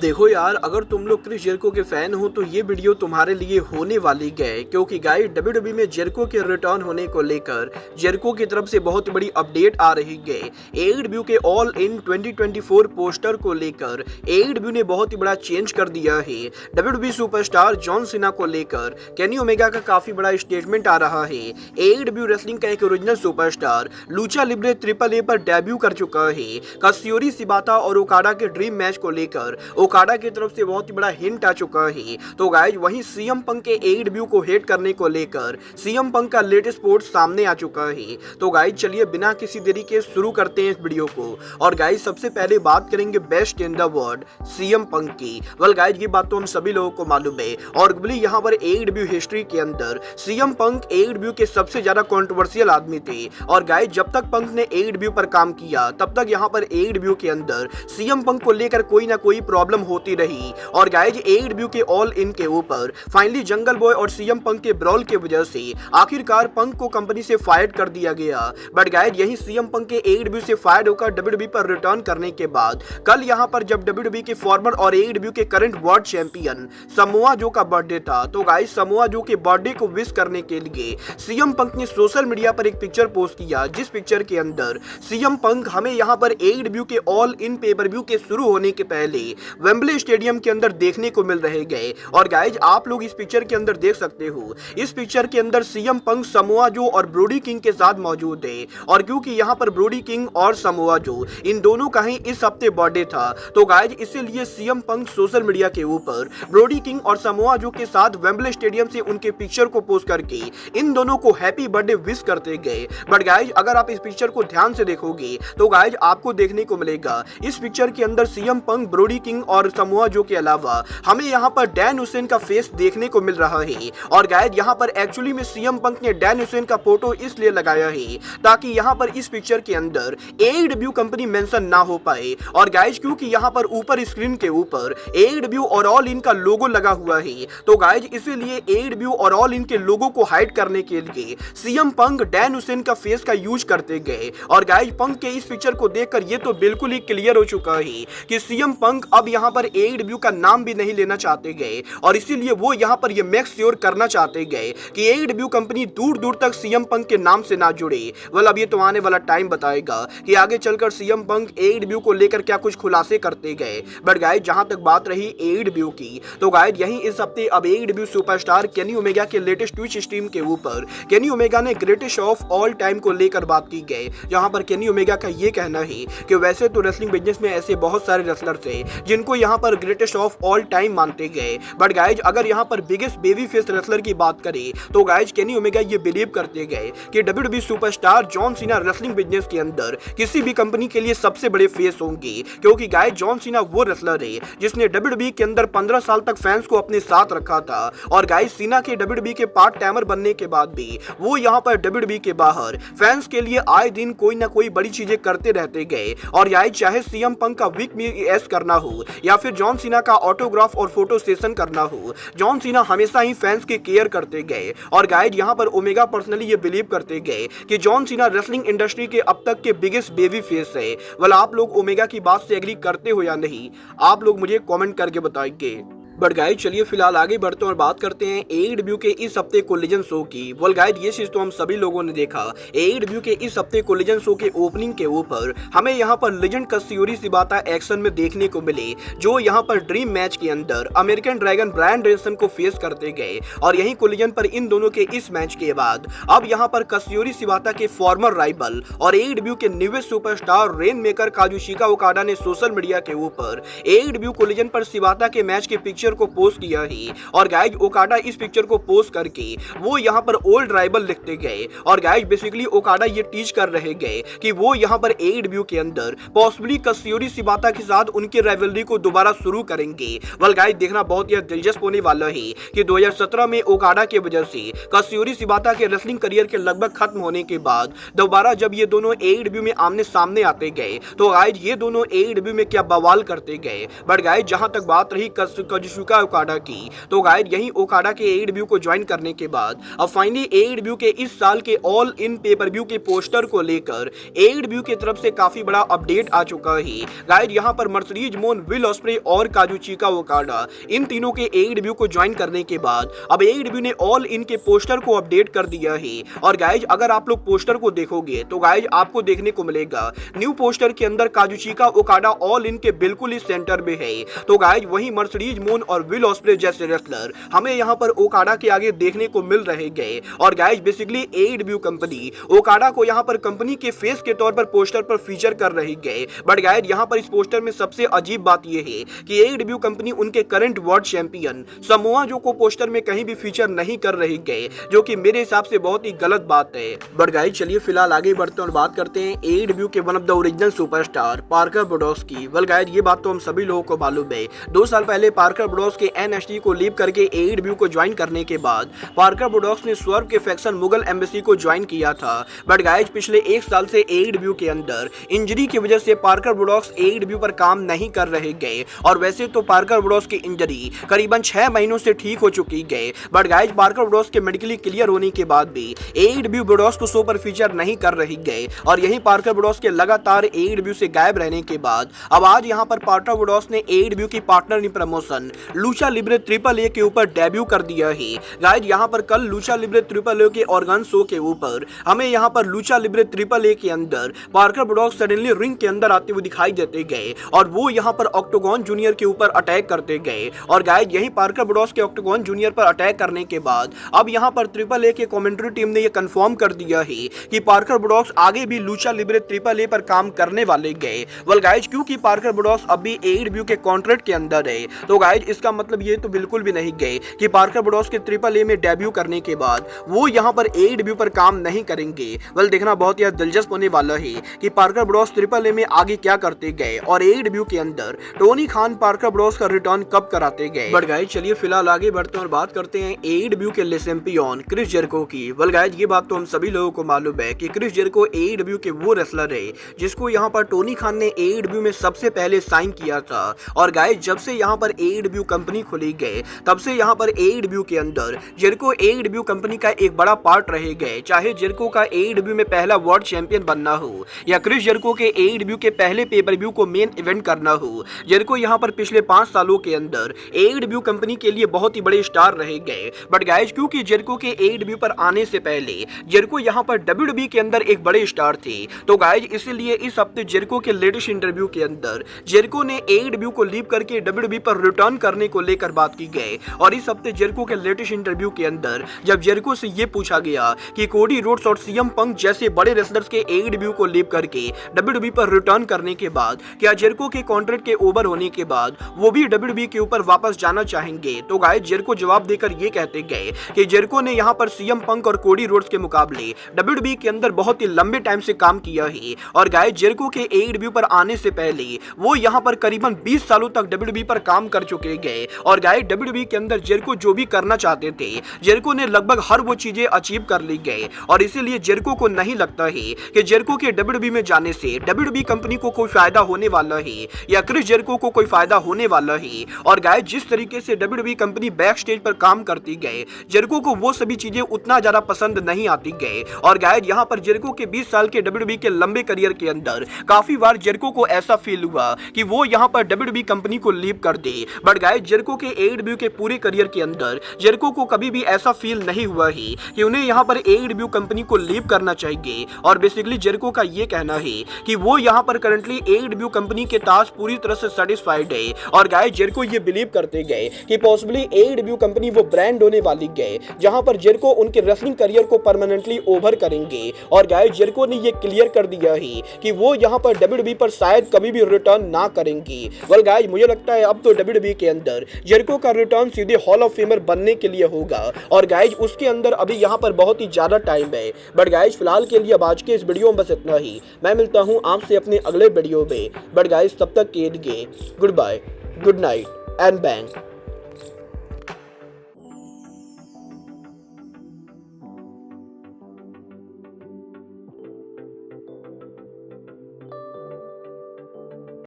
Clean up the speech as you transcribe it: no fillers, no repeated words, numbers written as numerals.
देखो यार, अगर तुम लोग क्रिस जेरिको के फैन हो तो ये वीडियो तुम्हारे लिए होने वाली है, क्योंकि गाइस डब्ल्यूडब्ल्यूई में जेरिको के रिटर्न होने को लेकर जेरिको की तरफ से बहुत बड़ी अपडेट आ रही है। एडब्ल्यू के ऑल इन 2024 पोस्टर को लेकर एडब्ल्यू ने बहुत ही बड़ा चेंज कर दिया है। डब्ल्यूडब्ल्यूई सुपरस्टार जॉन सीना को लेकर केनी ओमेगा का काफी बड़ा स्टेटमेंट आ रहा है। एडब्ल्यू रेसलिंग का एक original superstar Lucha Libre triple A पर डेब्यू कर चुका है। कासियोरी शिबाता और ओकाडा के ड्रीम मैच को लेकर ओकाडा की तरफ से बहुत ही बड़ा हिंट आ चुका है। तो गाइज वहीं सीएम पंक के एडब्ल्यू को हेट करने को लेकर सीएम पंक का लेटेस्ट पोस्ट सामने आ चुका है। तो गाइज चलिए बिना किसी देरी के शुरू करते हैं इस वीडियो को। और गाइज सबसे पहले बात करेंगे best in the world CM Punk की। वेल गाइज ये बात तो हम सभी लोगों को मालूम है, और यहाँ पर एडब्ल्यू हिस्ट्री के अंदर सीएम पंक एडब्ल्यू के सबसे ज्यादा कंट्रोवर्शियल आदमी थे। और गाइज जब तक पंक ने एडब्ल्यू पर काम किया तब तक यहाँ पर एडब्ल्यू के अंदर सीएम पंक को लेकर कोई ना कोई प्रॉब्लम होती रही। और गाइज एडब्ल्यू के ऑल इन के ऊपर फाइनली जंगल बॉय और सीएम पंक के ब्रॉल के वजह से आखिरकार पंक को कंपनी से फायर कर दिया गया। बट गाइज यही सीएम पंक के एडब्ल्यू से फायर होकर डब्ल्यूडब्ल्यूई पर रिटर्न करने के बाद कल यहां पर जब डब्ल्यूडब्ल्यूई के फॉर्मर और एडब्ल्यू के current world champion Samoa Joe का बर्थडे था, तो गाइज समोआ जो के बर्थडे को विश करने के लिए सीएम पंक ने सोशल मीडिया पर एक पिक्चर पोस्ट किया, जिस पिक्चर के अंदर सीएम पंक हमें यहां पर एडब्ल्यू के ऑल इन पेपर व्यू के शुरू होने के पहले वेम्बले स्टेडियम के अंदर देखने को मिल रहे गए। और गाइज आप लोग इस पिक्चर के अंदर देख सकते हो, इस पिक्चर के अंदर सीएम पंक समोआ जो और ब्रोडी किंग के साथ मौजूद है। और क्योंकि यहाँ पर ब्रोडी किंग और समोआ जो इन दोनों का ही इस हफ्ते बर्थडे था, तो गाइज इसीलिए सीएम पंक सोशल मीडिया के ऊपर ब्रोडी किंग और समोआ जो के साथ वेम्बले स्टेडियम से उनके पिक्चर को पोस्ट करके इन दोनों को हैप्पी बर्थडे विश करते गए। बट गाइज अगर आप इस पिक्चर को ध्यान से देखोगे तो गाइज आपको देखने को मिलेगा इस पिक्चर के अंदर सीएम पंक, ब्रोडी किंग और समोआ जो के अलावा हमें यहाँ पर डैन हुसैन का फेस देखने को मिल रहा है। और गाइज यहाँ पर एक्चुअली में सीएम पंक ने डैन हुसैन का फोटो इसलिए लगाया है ताकि यहाँ पर इस पिक्चर के अंदर एडब्ल्यू कंपनी मेंशन ना हो पाए। और गाइज क्योंकि यहाँ पर ऊपर स्क्रीन के ऊपर एडब्ल्यू और ऑल इन का लोगो लगा हुआ है, तो गाइज इसीलिए एडब्ल्यू और ऑल इन के लोगो को हाइड करने के लिए सीएम पंक डैन हुसैन का फेस का यूज करते गए। और गाइज पंक के इस पिक्चर को देखकर ये तो बिल्कुल ही क्लियर हो चुका है कि सीएम पंक अब यहाँ पर एडब्ल्यू का नाम भी नहीं लेना चाहते गए, और इसीलिए वो यहाँ पर ये मेक श्योर करना चाहते गए कि एडब्ल्यू कंपनी दूर दूर तक सीएम पंक के नाम से ना जुड़े। वेल अब ये तो आने वाला टाइम बताएगा कि आगे चलकर सीएम पंक एडब्ल्यू को लेकर क्या कुछ खुलासे करते गए। बट गाइज जहां तक बात रही एडब्ल्यू की, तो गाइज यही इस हफ्ते अब एडब्ल्यू सुपरस्टार केनी ओमेगा के लेटेस्ट ट्विच स्ट्रीम के ऊपर केनी ओमेगा ने ग्रेटेस्ट ऑफ ऑल टाइम को लेकर बात की गई, जहां पर केनी ओमेगा का ये कहना है कि वैसे तो रेसलिंग बिजनेस में ऐसे बहुत सारे रेसलर्स हैं जिनको यहाँ पर ग्रेटेस्ट ऑफ ऑल टाइम मानते गए। बट गाइज अगर यहाँ पर बिगेस्ट बेबी फेस रेसलर की बात करें तो गाइज केनी ओमेगा ये बिलीव करते गए कि WWE superstar John Cena wrestling business के अंदर किसी भी कंपनी के लिए सबसे बड़े फेस होंगे, क्योंकि गाइज जॉन सीना वो रेसलर है जिसने डब्ल्यूडब्ल्यूई के अंदर 15 साल तक फैंस को अपने साथ रखा था। और गाइज सीना के डब्ल्यूडब्ल्यूई के पार्ट टाइमर बनने के बाद भी वो यहाँ पर डब्ल्यूडब्ल्यूई के बाहर फैंस के लिए आए दिन कोई ना कोई बड़ी चीजें करते रहते गए। और यार चाहे सीएम पंक का वीक में एस करना हो या फिर जॉन सीना का ऑटोग्राफ और फोटो सेशन करना हो, जॉन सीना हमेशा ही फैंस की केयर करते गए। और गाइड यहाँ पर ओमेगा पर्सनली ये बिलीव करते गए कि जॉन सीना रेसलिंग इंडस्ट्री के अब तक के बिगेस्ट बेबी फेस है। वेल आप लोग ओमेगा की बात से एग्री करते हो या नहीं, आप लोग मुझे कमेंट करके बताएंगे। बट गाइड चलिए फिलहाल आगे बढ़ते हैं और बात करते हैं एडब्ल्यू के इस हफ्ते कोलिजन शो की। वेल गाइड ये चीज तो हम सभी लोगों ने देखा, एडब्ल्यू के इस हफ्ते कोलिजन शो के ओपनिंग के ऊपर हमें यहाँ पर लेजेंड कासियोरी शिबाता एक्शन में देखने को मिले, जो यहाँ पर ड्रीम मैच के अंदर अमेरिकन ड्रैगन ब्रायन डेनियल्सन को फेस करते गए। और यही कोलिजन पर इन दोनों के इस मैच के बाद अब यहाँ पर कासियोरी शिबाता के फॉर्मर राइवल और एडब्ल्यू के newest superstar Rainmaker Kazuchika Okada ने सोशल मीडिया के ऊपर एडब्ल्यू कोलिजन पर शिबाता के मैच के पिक्चर को पोस्ट किया है। और गाइज ओकाडा इस पिक्चर को पोस्ट करके वो यहाँ पर ओल्ड राइवल लिखते गए। और गाइज बेसिकली ओकाडा ये टीच कर रहे गए कि वो यहाँ पर एडब्ल्यू के अंदर पॉसिबली कासियोरी शिबाता के साथ उनके राइवलरी को दोबारा शुरू करेंगे। वेल गाइज देखना बहुत ही दिलचस्प होने वाला है कि 2017 में ओकाडा के वजह से कासियोरी शिबाता के रेसलिंग करियर के लगभग खत्म होने के बाद दोबारा जब ये दोनों एडब्ल्यू में आमने सामने आते गए, तो गाइज ये दोनों एडब्ल्यू में क्या बवाल करते गए। बट गाइज जहां तक बात रही काजुशिका ओकाडा की। तो गाइस यही ओकाडा के एडब्ल्यू को ज्वाइन करने के बाद अब फाइनली एडब्ल्यू के इस साल के ऑल इन पेपर व्यू के पोस्टर को लेकर एडब्ल्यू की तरफ से काफी बड़ा अपडेट आ चुका है। गाइस यहाँ पर मर्सिडीज मोन, विल ऑस्प्रे और काजुशिका ओकाडा इन तीनों के एडब्ल्यू को ज्वाइन करने के बाद अब एडब्ल्यू ने ऑल इन के पोस्टर को अपडेट कर दिया है। और गाइस अगर आप लोग पोस्टर को देखोगे तो गाइस आपको देखने को मिलेगा न्यू पोस्टर के अंदर काजुशिका ओकाडा ऑल इन के बिल्कुल ही सेंटर में है। तो गाइस वही मर्सिडीज मोन और विल ऑस्प्रे जैसे रेसलर हमें यहाँ पर ओकाडा के आगे देखने को मिल रहे गए। और गाइस बेसिकली एडब्ल्यू कंपनी ओकाडा को यहाँ पर कंपनी के फेस के तौर पर पोस्टर पर फीचर कर रही गए। बट गाइस यहाँ पर इस पोस्टर में सबसे अजीब बात यह है कि एडब्ल्यू कंपनी उनके current world champion Samoa Joe को पोस्टर में कहीं भी फीचर नहीं कर रही गए, जो कि मेरे हिसाब से बहुत ही गलत बात है। बट गाइस चलिए फिलहाल आगे बढ़ते हैं और बात करते हैं एडब्ल्यू के one of the original superstar Parker ब्रोडोस्की। वेल गाइस ये बात तो हम सभी लोगों को मालूम है। 2 साल पहले पार्कर ब्रोडोस्की NXT को लीव करके एडब्ल्यू को ज्वाइन करने के बाद पार्कर ब्रोडोस्की ने स्वर्व के फैक्शन मुगल एम्बेसी को ज्वाइन किया था। बट गाइस पिछले 1 साल से एडब्ल्यू के अंदर इंजरी की वजह से पार्कर ब्रोडोस्की एडब्ल्यू पर काम नहीं कर रहे गए। और वैसे तो पार्कर ब्रोडोस्की की इंजरी करीबन 6 महीनों से ठीक हो चुकी गए। बट गाइस पार्कर ब्रोडोस्की के मेडिकली क्लियर होने के बाद भी एडब्ल्यू ब्रोडोस्की को शो पर फीचर नहीं कर रही गए। और यही पार्कर ब्रोडोस्की के लगातार एडब्ल्यू से गायब रहने के बाद अब आज यहां पर पार्कर ब्रोडोस्की ने एडब्ल्यू की partner in promotion Lucha Libre triple A के ऊपर डेब्यू कर दिया है। गाइस यहां पर कल लूचा लिब्रे ट्रिपल ए के ऑर्गन शो के ऊपर हमें यहां पर लूचा लिब्रे ट्रिपल ए के अंदर पार्कर ब्रोडोस्की सडनली रिंग के अंदर आते हुए दिखाई देते गए और वो यहां पर ऑक्टोगन जूनियर के ऊपर अटैक करते गए। और गाइस यही पार्कर ब्रोडोस्की ऑक्टोगन जूनियर पर अटैक करने के बाद अब यहां पर ट्रिपल ए के कमेंट्री टीम ने यह कंफर्म कर दिया है कि पार्कर ब्रोडोस्की आगे भी लूचा लिब्रे ट्रिपल ए पर काम करने वाले गए। वेल गाइस क्योंकि पार्कर ब्रोडोस्की अभी एडब्ल्यू के कॉन्ट्रैक्ट के अंदर है, तो गाइस इसका मतलब ये तो बिल्कुल भी नहीं गए कि पार्कर ब्रोडोस्की के ट्रिपल ए में डेब्यू करने के बाद वो यहां पर एडब्ल्यू पर काम नहीं करेंगे। वेल देखना बहुत ही दिलचस्प होने वाला है कि पार्कर ब्रोडोस्की ट्रिपल ए में आगे क्या करते गए और एडब्ल्यू के अंदर टोनी खान पार्कर ब्रोडोस्की का रिटर्न कब कराते गए। बट गाइस चलिए फिलहाल आगे बढ़ते हैं और बात करते हैं एडब्ल्यू के ले चैंपियन क्रिस जेरिको की। वेल गाइस ये बात तो हम सभी लोगों को मालूम है कि क्रिस जेरिको एडब्ल्यू के वो रेसलर है जिसको यहाँ पर टोनी खान ने एडब्ल्यू में सबसे पहले साइन किया था। और गाइस जब से यहाँ पर एडब्ल्यू कंपनी खुली गए तब से यहाँ पर एडब्ल्यू के अंदर जेरिको एडब्ल्यू कंपनी का एक बड़ा पार्ट रहे गए। चाहे जेरिको का एडब्ल्यू में पहला वर्ल्ड चैंपियन बनना हो या क्रिस जेरिको के एडब्ल्यू के पहले पेपर व्यू को मेन इवेंट करना हो, जेरिको यहाँ पर पिछले 5 सालों के अंदर एडब्ल्यू कंपनी के लिए बहुत ही बड़े स्टार रहे गए। बट गाइस क्योंकि जेरिको के एडब्ल्यू पर आने से पहले जेरिको यहाँ पर WWE के अंदर एक बड़े स्टार थे, तो गाइस इसीलिए इस हफ्ते जेरिको के लेटेस्ट इंटरव्यू के अंदर जेरिको ने एडब्ल्यू को लीव करके WWE पर रिटर्न करने को लेकर बात की गई। और इस हफ्ते जेरिको के लेटेस्ट इंटरव्यू के अंदर जब जेरिको से ये पूछा गया कि कोडी रोड्स और CM पंक जैसे बड़े रेसलर्स के एडब्ल्यू को लीव करके WWE पर रिटर्न करने के बाद क्या जेरिको के कॉन्ट्रैक्ट के ओवर होने के बाद वो भी WWE के ऊपर वापस जाना चाहेंगे, तो गाइस जेरिको जवाब देकर ये कहते गए कि जेरिको ने यहाँ पर CM पंक और कोडी रोड्स के मुकाबले WWE के अंदर बहुत ही लंबे टाइम से काम किया है। और गाइस जेरिको के एडब्ल्यू पर आने से पहले वो यहाँ पर करीबन 20 सालों तक WWE पर काम कर चुके गए। और गाइस WWE के अंदर जेरिको जो भी करना चाहते थे जेरिको ने लगभग हर वो चीजें अचीव कर ली गए। और इसीलिए जेरिको को नहीं लगता है कि जेरिको के WWE में जाने से WWE कंपनी को कोई फायदा होने वाला है या क्रिस जेरिको को कोई फायदा होने वाला है। और गाइस जिस तरीके से WWE कंपनी बैक स्टेज पर काम करती गए जेरिको को वो सभी चीजें उतना ज्यादा पसंद नहीं आती गए। और गाइस यहाँ पर जेरिको के 20 साल के WWE के लंबे करियर के अंदर काफी बार जेरिको को ऐसा फील हुआ कि वो यहाँ पर WWE कंपनी को लीव कर दे। बट गाइस जेरिको के एडब्ल्यू के पूरे करियर के अंदर जेरिको को कभी भी ऐसा फील नहीं हुआ है कि उन्हें यहाँ पर एडब्ल्यू कंपनी को लीव करना चाहिए। और बेसिकली जेरिको का ये कहना है कि वो यहाँ पर करंटली एडब्ल्यू कंपनी के ताज पूरी तरह से सेटिस्फाइड है। और गाइस जेरिको ये बिलीव करते गए कि पॉसिबली एडब्ल्यू कंपनी वो ब्रांड होने वाली गए जहां पर जेरिको उनके रेसलिंग करियर को परमानेंटली ओवर करेंगे। और गाइस जेरिको ने ये क्लियर कर दिया है कि वो यहाँ पर WWE पर शायद कभी भी रिटर्न ना करेंगी। वेल गाइस मुझे लगता है अब तो WWE के अंदर जेरिको का रिटर्न सीधे हॉल ऑफ फेमर बनने के लिए होगा। और गाइस उसके अंदर अभी यहाँ पर बहुत ही ज्यादा टाइम है। बट गाइस फिलहाल के लिए अब आज के इस वीडियो में बस इतना ही। मैं मिलता हूँ आपसे अपने अगले वीडियो में। बट गाइस तब तक के लिए goodbye, good night and bang.